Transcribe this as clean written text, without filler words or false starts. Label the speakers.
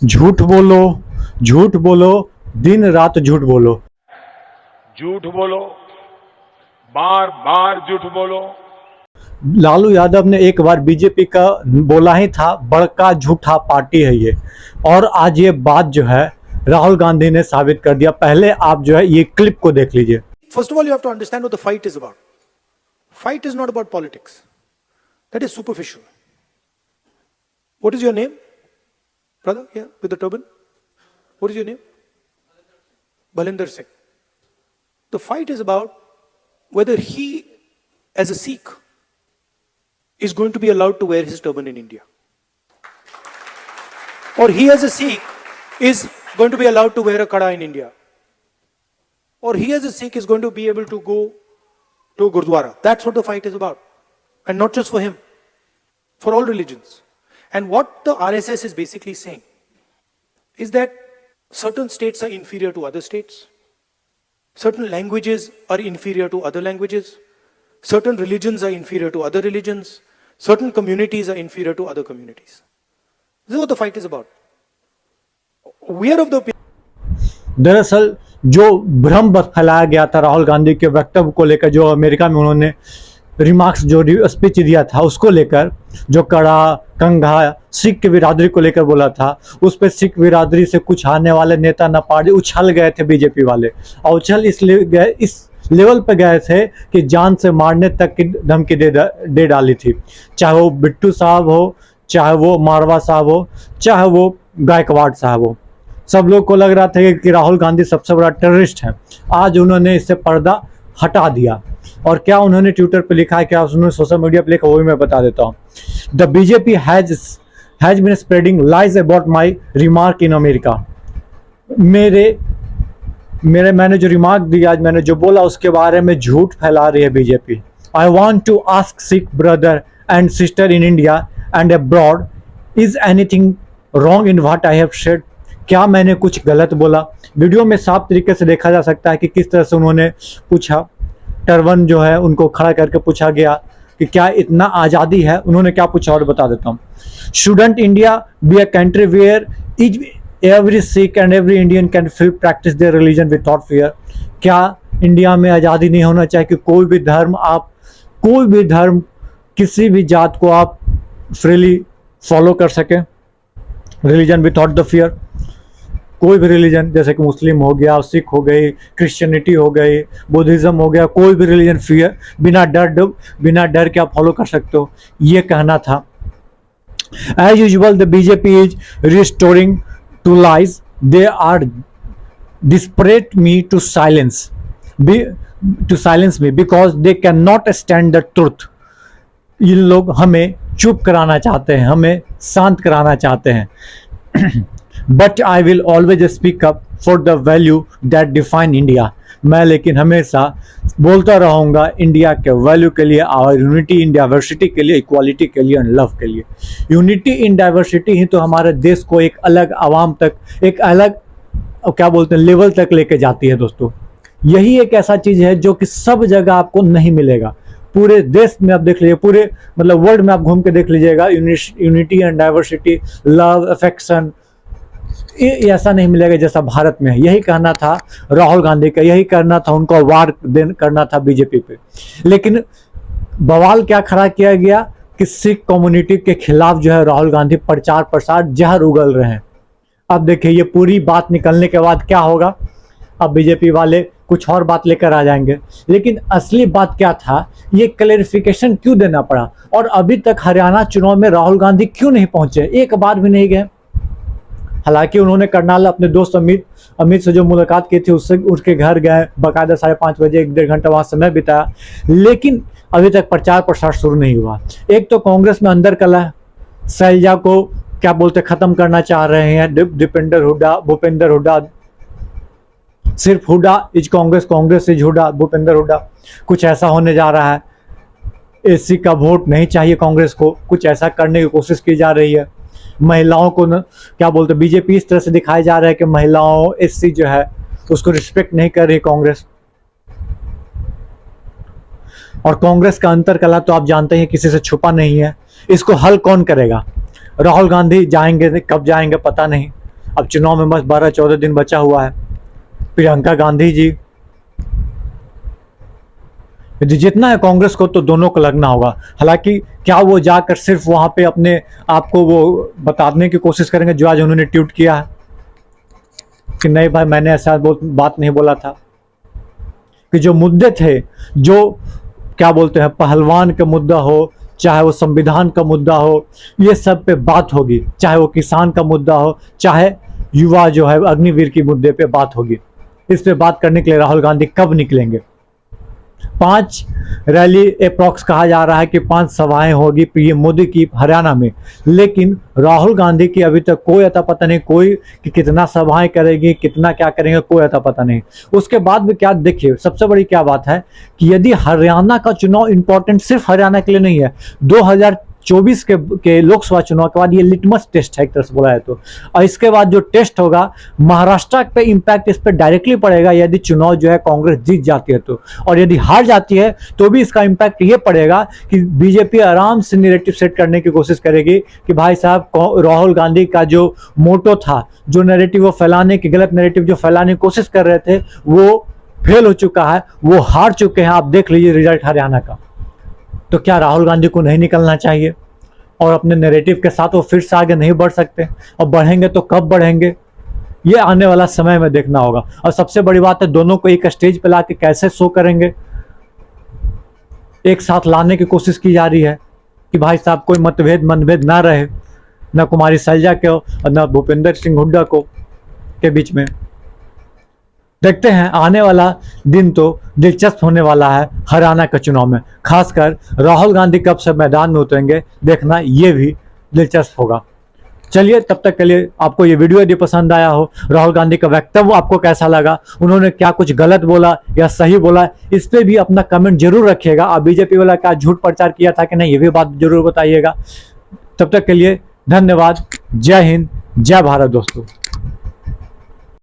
Speaker 1: झूठ बोलो, झूठ बोलो, दिन रात झूठ बोलो।
Speaker 2: झूठ बोलो, बार बार झूठ बोलो।
Speaker 1: लालू यादव ने एक बार बीजेपी का बोला ही था, बड़का झूठा पार्टी है ये। और आज ये बात जो है राहुल गांधी ने साबित कर दिया। पहले आप जो है ये क्लिप को देख लीजिए।
Speaker 3: First of all, you have to understand what the fight is about. Fight is not about politics. That is superficial. What is your name? Brother, here with the turban. What is your name? Balinder Singh. The fight is about whether he, as a Sikh, is going to be allowed to wear his turban in India. Or he, as a Sikh, is going to be allowed to wear a kada in India. Or he, as a Sikh, is going to be able to go to a Gurdwara. That's what the fight is about. And not just for him, for all religions. And what the RSS is basically saying is that certain states are inferior to other states, certain languages are inferior to other languages, certain religions are inferior to other religions, certain communities are inferior to other communities. This is what the fight is about. We are of the opinion.
Speaker 1: दरअसल जो भ्रम फैलाया गया था राहुल गांधी के वक्तव्य को लेकर, जो अमेरिका में उन्होंने रिमार्क्स जो स्पीच दिया था उसको लेकर, जो कड़ा कंघा सिख की बिरादरी को लेकर बोला था, उस पर सिख बिरादरी से कुछ आने वाले नेता न पार्टी उछल गए थे बीजेपी वाले। और उछल इसलिए गए, इस लेवल पे गए थे कि जान से मारने तक की धमकी दे डाली थी। चाहे वो बिट्टू साहब हो, चाहे वो मारवा साहब हो, चाहे वो गायकवाड़ साहब हो, सब लोग को लग रहा था कि राहुल गांधी सबसे बड़ा टेररिस्ट है। आज उन्होंने इससे पर्दा हटा दिया। और क्या उन्होंने ट्विटर पे लिखा है, क्या उन्होंने सोशल मीडिया पे लिखा, वो भी मैं बता देता हूँ। The BJP has been spreading lies about my remark in America. मैंने जो रिमार्क दिया, आज मैंने जो बोला उसके बारे में झूठ फैला रही है BJP. I want to ask Sikh brother and sister in India and abroad, is anything wrong in what I have said. क्या मैंने कुछ गलत बोला? वीडियो में साफ तरीके से देखा जा सकता है कि किस तरह से उन्होंने पूछा। टर्बन जो है उनको खड़ा करके पूछा गया कि क्या इतना आज़ादी है। उन्होंने क्या पूछा और बता देता हूँ। Shouldn't India be a country where every Sikh and every Indian can free practice their religion without fear. क्या इंडिया में आज़ादी नहीं होना चाहिए कि कोई भी धर्म किसी भी जात को आप फ्रीली फॉलो कर सकें, रिलीजन विदाउट द फियर। कोई भी रिलीजन, जैसे कि मुस्लिम हो गया, सिख हो गई, क्रिश्चियनिटी हो गई, बुद्धिज़्म हो गया, कोई भी रिलीजन फियर बिना डर के आप फॉलो कर सकते हो, ये कहना था। As usual the BJP is restoring to lies, they are desperate me to silence me because they can not stand the truth. इन लोग हमें चुप कराना चाहते हैं, हमें शांत कराना चाहते हैं। But I will always speak up for the value that define India. मैं लेकिन हमेशा बोलता रहूँगा इंडिया के वैल्यू के लिए, और यूनिटी इन डाइवर्सिटी के लिए, इक्वालिटी के लिए, एंड लव के लिए। यूनिटी इन डाइवर्सिटी ही तो हमारे देश को एक अलग आवाम तक, एक अलग क्या बोलते हैं लेवल तक लेके जाती है दोस्तों। यही एक ऐसा चीज़ है जो कि सब जगह आपको नहीं मिलेगा। पूरे देश में आप देख लीजिए, पूरे मतलब वर्ल्ड में आप घूम के देख लीजिएगा, unity and diversity, love, affection, ये ऐसा नहीं मिलेगा जैसा भारत में है। यही कहना था राहुल गांधी का, यही करना था उनको, वार करना था बीजेपी पे। लेकिन बवाल क्या खड़ा किया गया कि सिख कम्युनिटी के खिलाफ जो है राहुल गांधी प्रचार प्रसार जहर उगल रहे हैं। अब देखिए ये पूरी बात निकलने के बाद क्या होगा, अब बीजेपी वाले कुछ और बात लेकर आ जाएंगे। लेकिन असली बात क्या था, ये क्लैरिफिकेशन क्यों देना पड़ा, और अभी तक हरियाणा चुनाव में राहुल गांधी क्यों नहीं पहुंचे, एक बार भी नहीं गए। हालांकि उन्होंने करनाल अपने दोस्त अमित से जो मुलाकात की थी, उससे उसके घर गए, बाकायदा 5:30 बजे 1-1.5 घंटा वहाँ समय बिताया, लेकिन अभी तक प्रचार प्रसार शुरू नहीं हुआ। एक तो कांग्रेस में अंदर कलह है, शैलजा को क्या बोलते खत्म करना चाह रहे हैं, भूपेंद्र हुड्डा, सिर्फ हुड्डा इज कांग्रेस इज हुड्डा, भूपेंद्र हुड्डा, कुछ ऐसा होने जा रहा है। एससी का वोट नहीं चाहिए कांग्रेस को, कुछ ऐसा करने की कोशिश की जा रही है। महिलाओं को क्या बोलते बीजेपी इस तरह से दिखाया जा रहा है कि महिलाओं, एससी जो है उसको रिस्पेक्ट नहीं कर रही कांग्रेस। और कांग्रेस का अंतर कला तो आप जानते हैं किसी से छुपा नहीं है। इसको हल कौन करेगा? राहुल गांधी जाएंगे, कब जाएंगे पता नहीं, अब चुनाव में बस 12-14 दिन बचा हुआ है। प्रियंका गांधी जी यदि जितना है कांग्रेस को तो दोनों को लगना होगा। हालांकि क्या वो जाकर सिर्फ वहां पे अपने आप को वो बताने की कोशिश करेंगे जो आज उन्होंने ट्वीट किया है कि नहीं भाई मैंने ऐसा बात नहीं बोला था, कि जो मुद्दे थे, जो क्या बोलते हैं पहलवान का मुद्दा हो, चाहे वो संविधान का मुद्दा हो, ये सब पे बात होगी, चाहे वो किसान का मुद्दा हो, चाहे युवा जो है अग्निवीर की मुद्दे पे बात होगी। इस पे बात करने के लिए राहुल गांधी कब निकलेंगे? 5 रैली अप्रॉक्स कहा जा रहा है कि 5 सभाएं होगी पीएम मोदी की हरियाणा में, लेकिन राहुल गांधी की अभी तक कोई अता पता नहीं, कोई कि कितना सभाएं करेगी, कितना क्या करेंगे, कोई अता पता नहीं। उसके बाद भी क्या, देखिए सबसे बड़ी क्या बात है कि यदि हरियाणा का चुनाव इंपॉर्टेंट सिर्फ हरियाणा के लिए नहीं है, 2024 के लोकसभा चुनाव के बाद ये लिटमस टेस्ट है एक तरह से बोला है तो, और इसके बाद जो टेस्ट होगा महाराष्ट्र पे इम्पैक्ट इस पर डायरेक्टली पड़ेगा यदि चुनाव जो है कांग्रेस जीत जाती है तो, और यदि हार जाती है तो भी इसका इम्पैक्ट ये पड़ेगा कि बीजेपी आराम से नैरेटिव सेट करने की कोशिश करेगी कि भाई साहब राहुल गांधी का जो मोटो था, जो नैरेटिव वो फैलाने की, गलत नैरेटिव जो फैलाने की कोशिश कर रहे थे वो फेल हो चुका है, वो हार चुके हैं। आप देख लीजिए रिजल्ट हरियाणा का। तो क्या राहुल गांधी को नहीं निकलना चाहिए और अपने नैरेटिव के साथ वो फिर से आगे नहीं बढ़ सकते? और बढ़ेंगे तो कब बढ़ेंगे, ये आने वाला समय में देखना होगा। और सबसे बड़ी बात है दोनों को एक स्टेज पे लाके कैसे शो करेंगे, एक साथ लाने की कोशिश की जा रही है कि भाई साहब कोई मनभेद ना रहे, न कुमारी सैलजा के और न भूपेंद्र सिंह हुड्डा को के बीच में। देखते हैं आने वाला दिन तो दिलचस्प होने वाला है हरियाणा के चुनाव में, खासकर राहुल गांधी कब से मैदान में उतरेंगे देखना ये भी दिलचस्प होगा। चलिए तब तक के लिए आपको ये वीडियो यदि पसंद आया हो, राहुल गांधी का वक्तव्य आपको कैसा लगा, उन्होंने क्या कुछ गलत बोला या सही बोला, इस पे भी अपना कमेंट जरूर रखिएगा। आप बीजेपी वाला क्या झूठ प्रचार किया था कि नहीं, ये भी बात जरूर बताइएगा। तब तक के लिए धन्यवाद। जय हिंद, जय भारत दोस्तों।